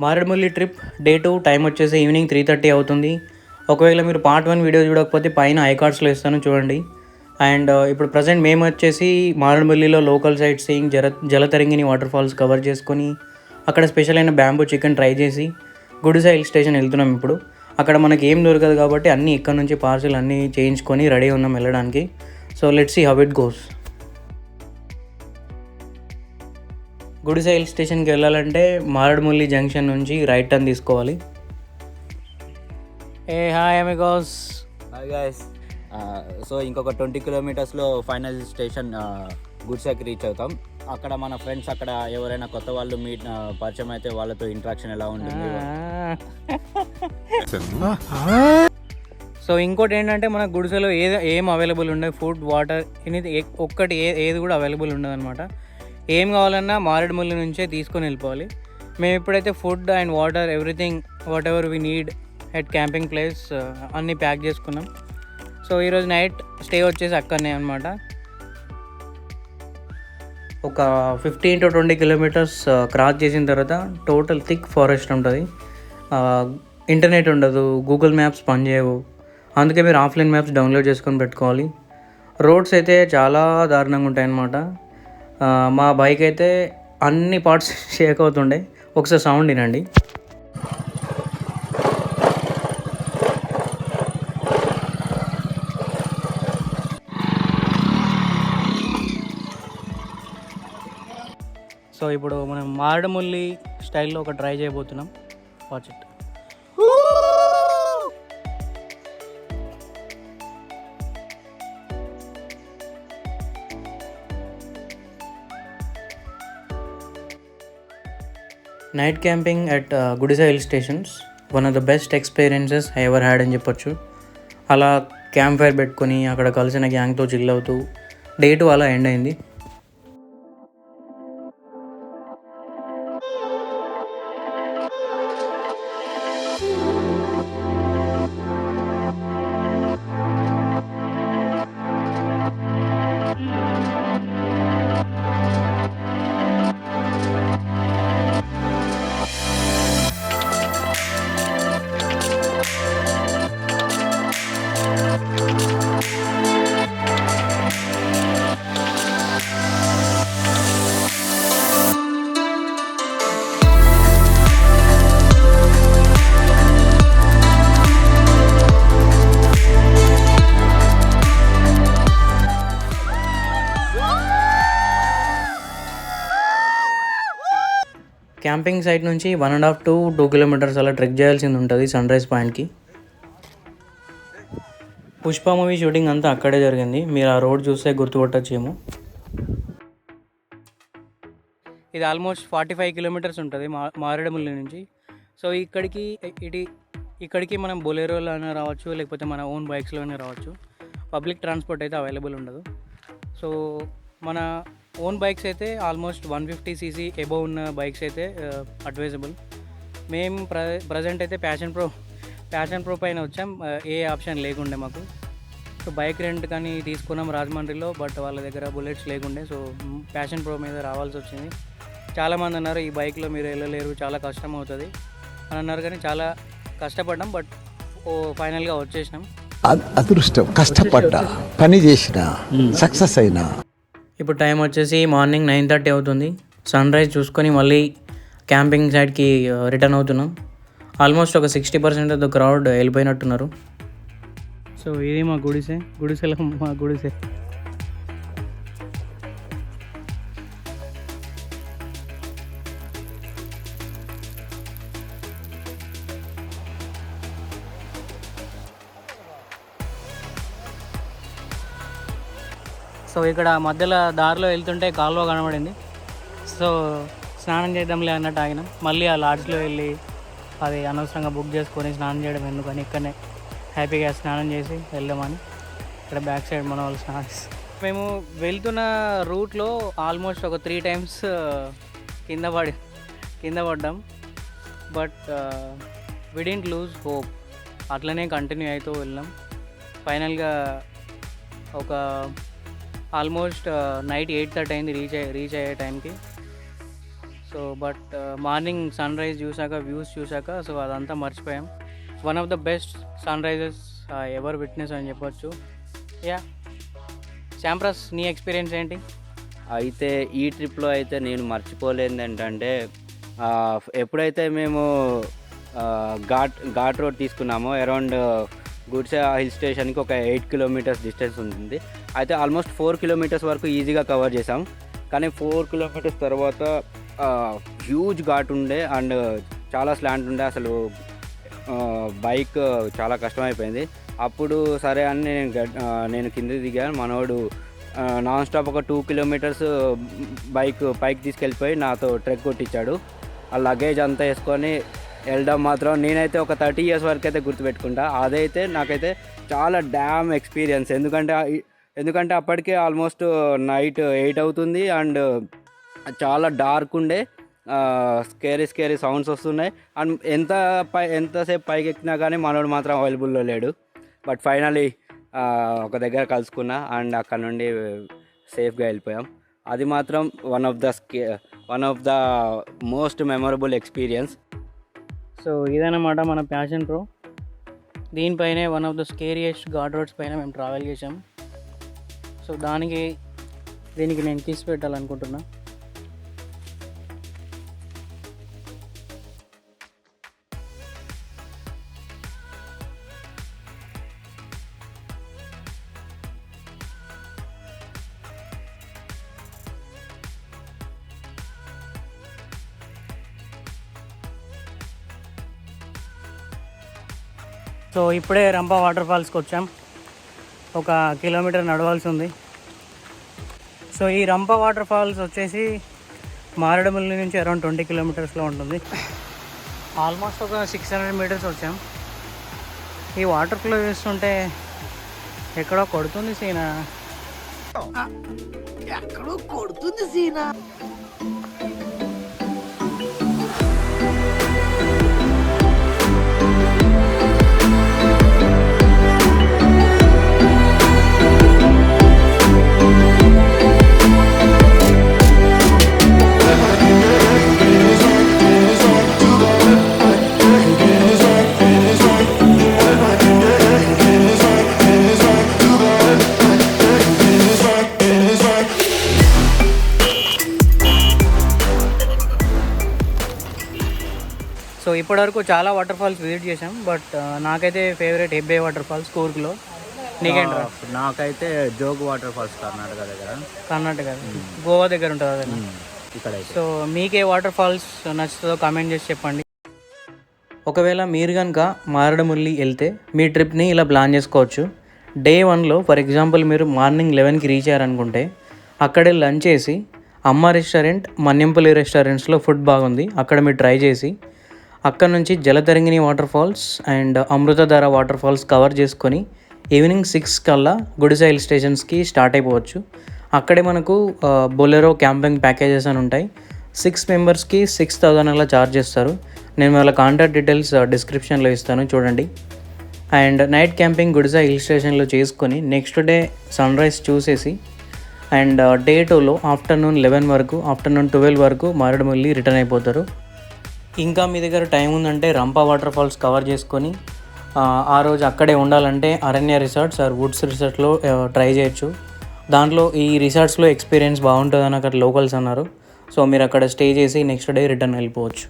Maredumilli trip day 2 time వచ్చేసి evening 3:30 అవుతుంది. ఒకవేళ మీరు పార్ట్ 1 వీడియో చూడకపోతే పైన ఐకార్డ్స్లో ఇస్తాను చూడండి. అండ్ ఇప్పుడు ప్రజెంట్ మేము వచ్చేసి మారేడుమల్లిలో local site seeing Jalatarangini waterfalls cover చేసుకొని అక్కడ స్పెషల్ అయిన బ్యాంబూ చికెన్ ట్రై చేసి గుడిసా హిల్ స్టేషన్ వెళ్తున్నాం. ఇప్పుడు అక్కడ మనకి ఏం దొరకదు కాబట్టి అన్నీ ఇక్కడ నుంచి పార్సిల్ అన్నీ చేయించుకొని రెడీ ఉన్నాం వెళ్ళడానికి. So let's see how it goes. Gudisa hill స్టేషన్కి వెళ్ళాలంటే మారేడుమల్లి జంక్షన్ నుంచి రైట్ టర్న్ తీసుకోవాలి. Hi amigos. Hi guys. So ఇంకొక 20 కిలోమీటర్స్లో ఫైనల్ స్టేషన్ గుడిసాకి రీచ్ అవుతాం. అక్కడ మన ఫ్రెండ్స్ అక్కడ ఎవరైనా కొత్త వాళ్ళు పరిచయం అయితే వాళ్ళతో ఇంట్రాక్షన్ ఎలా ఉంటుంది. సో ఇంకోటి ఏంటంటే మన గుడిసెలో ఏం అవైలబుల్ ఉండదు, ఫుడ్ వాటర్ ఒక్కటి ఏది కూడా అవైలబుల్ ఉండదు అనమాట. ఏం కావాలన్నా మారేడుమల్లి నుంచే తీసుకొని వెళ్ళిపోవాలి. మేము ఇప్పుడైతే food and water everything what ever we need at camping place అన్నీ ప్యాక్ చేసుకున్నాం. సో ఈరోజు నైట్ స్టే వచ్చేసి అక్కడనే అనమాట. ఒక 15 to 20 కిలోమీటర్స్ క్రాస్ చేసిన తర్వాత టోటల్ థిక్ ఫారెస్ట్ ఉంటుంది. ఇంటర్నెట్ ఉండదు, గూగుల్ మ్యాప్స్ పనిచేయవు. అందుకే మీరు ఆఫ్లైన్ మ్యాప్స్ డౌన్లోడ్ చేసుకొని పెట్టుకోవాలి. రోడ్స్ అయితే చాలా దారుణంగా ఉంటాయన్నమాట. మా బైక్ అయితే అన్ని పార్ట్స్ షేక్ అవుతుండే. ఒకసారి సౌండ్ వినండి. సో ఇప్పుడు మనం మారేడుమల్లి స్టైల్లో ఒక ట్రై చేయబోతున్నాం. Watch it. Night camping at Gudisa hill stations one of the best experiences I ever had అని చెప్పొచ్చు. అలా క్యాంప్ ఫైర్ పెట్టుకొని అక్కడ కలిసిన గ్యాంగ్తో చిల్ అవుతూ డే 2 అలా ఎండ్ అయింది. క్యాంపింగ్ సైట్ నుంచి 1.5 to 2 కిలోమీటర్స్ అలా ట్రెక్ చేయాల్సింది ఉంటుంది సన్ రైజ్ పాయింట్కి. పుష్ప మూవీ షూటింగ్ అంతా అక్కడే జరిగింది. మీరు ఆ రోడ్ చూస్తే గుర్తుపట్టచ్చేమో. ఇది ఆల్మోస్ట్ 45 కిలోమీటర్స్ ఉంటుంది మారేడుమల్లి నుంచి. సో ఇక్కడికి మనం బొలేరోలో అయినా రావచ్చు, లేకపోతే మన ఓన్ బైక్స్లో అయినా రావచ్చు. పబ్లిక్ ట్రాన్స్పోర్ట్ అయితే అవైలబుల్ ఉండదు. సో మన ఓన్ బైక్స్ అయితే ఆల్మోస్ట్ 150cc ఎబోవ్ ఉన్న బైక్స్ అయితే అడ్వైజబుల్. మేము ప్రజెంట్ అయితే ప్యాషన్ ప్రో పైన వచ్చాం. ఏ ఆప్షన్ లేకుండే మాకు. సో బైక్ రెంట్ కానీ తీసుకున్నాం రాజమండ్రిలో, బట్ వాళ్ళ దగ్గర బుల్లెట్స్ లేకుండే. సో ప్యాషన్ ప్రో మీద రావాల్సి వచ్చింది. చాలామంది అన్నారు ఈ బైక్లో మీరు వెళ్ళలేరు, చాలా కష్టం అవుతుంది అని అన్నారు. కానీ చాలా కష్టపడ్డాం, బట్ ఫైనల్గా వచ్చేసినాం. అదృష్టం, కష్టపడ్డా, పని చేసిన, సక్సెస్ అయినా. ఇప్పుడు టైం వచ్చేసి మార్నింగ్ 9:30 అవుతుంది. సన్ రైజ్ చూసుకొని మళ్ళీ క్యాంపింగ్ సైడ్కి రిటర్న్ అవుతున్నాం. ఆల్మోస్ట్ ఒక 60% ఆఫ్ ద క్రౌడ్ వెళ్ళిపోయినట్టున్నారు. సో ఇది మా గుడిసెలో మా గుడిసె. సో ఇక్కడ మధ్యలో దారిలో వెళ్తుంటే కాలువ కనబడింది. సో స్నానం చేద్దాంలే అన్నట్టు ఆగినాం. మళ్ళీ ఆ లాడ్జ్లో వెళ్ళి అది అనవసరంగా బుక్ చేసుకొని స్నానం చేయడం ఎందుకని ఇక్కడనే హ్యాపీగా స్నానం చేసి వెళ్దామని ఇక్కడ బ్యాక్ సైడ్ మన వాళ్ళు స్నానం. మేము వెళ్తున్న రూట్లో ఆల్మోస్ట్ ఒక 3 times కింద పడ్డాం. But we didn't lose hope. అట్లనే కంటిన్యూ అవుతూ వెళ్ళాం. ఫైనల్గా ఒక ఆల్మోస్ట్ నైట్ 8:30 అయింది రీచ్ అయ్యే టైంకి. So but morning sunrise చూసాక వ్యూస్ చూసాక సో అదంతా మర్చిపోయాం. One of the best sunrises ever witness అని చెప్పొచ్చు. యా శాంప్రస్, నీ ఎక్స్పీరియన్స్ ఏంటి? అయితే ఈ ట్రిప్లో అయితే నేను మర్చిపోలేనిది ఏంటంటే ఎప్పుడైతే మేము ఘాట్ రోడ్ తీసుకున్నామో అరౌండ్ గుడిసా హిల్ స్టేషన్కి ఒక 8 కిలోమీటర్స్ డిస్టెన్స్ ఉంటుంది. అయితే ఆల్మోస్ట్ 4 కిలోమీటర్స్ వరకు ఈజీగా కవర్ చేసాం. కానీ 4 కిలోమీటర్స్ తర్వాత హ్యూజ్ ఘాట్ ఉండే అండ్ చాలా స్లాంట్ ఉండే, అసలు బైక్ చాలా కష్టమైపోయింది. అప్పుడు సరే అని నేను కిందకి దిగాను. మనోడు నాన్ స్టాప్ ఒక 2 కిలోమీటర్స్ బైక్ పైకి తీసుకెళ్ళిపోయి నాతో ట్రెక్ కొట్టించాడు. ఆ లగేజ్ అంతా వేసుకొని వెళ్ళడం మాత్రం నేనైతే ఒక 30 years వరకు అయితే గుర్తుపెట్టుకుంటా. అదైతే నాకైతే చాలా డ్యామ్ ఎక్స్పీరియన్స్. ఎందుకంటే అప్పటికే ఆల్మోస్ట్ నైట్ 8 అవుతుంది అండ్ చాలా డార్క్ ఉండే, స్కేరీ సౌండ్స్ వస్తున్నాయి. అండ్ ఎంతసేపు పైకి ఎక్కినా కానీ మనోడు మాత్రం అవైలబుల్లో లేడు. బట్ ఫైనలీ ఒక దగ్గర కలుసుకున్నా అండ్ అక్కడ నుండి సేఫ్గా వెళ్ళిపోయాం. అది మాత్రం one of the most memorable experience. So ఇదన్నమాట మన ప్యాషన్ ప్రో. దీనిపైనే one of the scariest ghat roads పైన మేము ట్రావెల్ చేసాం. సో దీనికి నేను కిస్ పెట్టాలనుకుంటున్నా. సో ఇప్పుడే రంపా వాటర్ ఫాల్స్కి వచ్చాం. 1 కిలోమీటర్ నడవాల్సి ఉంది. సో ఈ రంపా వాటర్ ఫాల్స్ వచ్చేసి మారేడుమల్లి నుంచి అరౌండ్ 20 కిలోమీటర్స్లో ఉంటుంది. ఆల్మోస్ట్ ఒక 600 మీటర్స్ వచ్చాం. ఈ వాటర్ ఫ్లో చూస్తుంటే ఎక్కడో కొడుతుంది సీనా. సో ఇప్పటివరకు చాలా వాటర్ ఫాల్స్ విజిట్ చేసాం. బట్ నాకైతే ఫేవరెట్ హెబ్బే వాటర్ ఫాల్స్ కూర్గ్లో. నీకేంట్రా? నాకైతే జోగ్ వాటర్ ఫాల్స్ కర్ణాటక గోవా దగ్గర ఉంటుంది అదే ఇక్కడ. సో మీకే వాటర్ ఫాల్స్ నచ్చుతుందో కామెంట్ చేసి చెప్పండి. ఒకవేళ మీరు కనుక మారేడుమల్లి వెళ్తే మీ ట్రిప్ని ఇలా ప్లాన్ చేసుకోవచ్చు. డే 1లో ఫర్ ఎగ్జాంపుల్ మీరు మార్నింగ్ 11కి రీచ్ అయ్యారనుకుంటే అక్కడే లంచ్ చేసి అమ్మ రెస్టారెంట్, మన్యంపల్లి రెస్టారెంట్స్లో ఫుడ్ బాగుంది, అక్కడ మీరు ట్రై చేసి అక్కడ నుంచి Jalatarangini water falls and Amruthadhara water falls cover చేసుకొని ఈవినింగ్ 6 కల్లా గుడిసా హిల్ స్టేషన్స్కి స్టార్ట్ అయిపోవచ్చు. అక్కడే మనకు బొలెరో క్యాంపింగ్ ప్యాకేజెస్ అని ఉంటాయి. 6 మెంబర్స్కి 6000 అలా ఛార్జ్ చేస్తారు. నేను వాళ్ళ కాంటాక్ట్ డీటెయిల్స్ డిస్క్రిప్షన్లో ఇస్తాను, చూడండి. And night camping Gudisa hill స్టేషన్లో చేసుకొని నెక్స్ట్ డే సన్ రైజ్ చూసేసి అండ్ డే 2లో ఆఫ్టర్నూన్ 11 వరకు, ఆఫ్టర్నూన్ 12 వరకు మారేడుమల్లి రిటర్న్ అయిపోతారు. ఇంకా మీ దగ్గర టైం ఉందంటే రంపా వాటర్ ఫాల్స్ కవర్ చేసుకొని ఆ రోజు అక్కడే ఉండాలంటే అరణ్య రిసార్ట్స్ ఆర్ వుడ్స్ రిసార్ట్లో ట్రై చేయొచ్చు. దాంట్లో ఈ రిసార్ట్స్లో ఎక్స్పీరియన్స్ బాగుంటుందని అక్కడ లోకల్స్ అన్నారు. సో మీరు అక్కడ స్టే చేసి నెక్స్ట్ డే రిటర్న్ వెళ్ళిపోవచ్చు.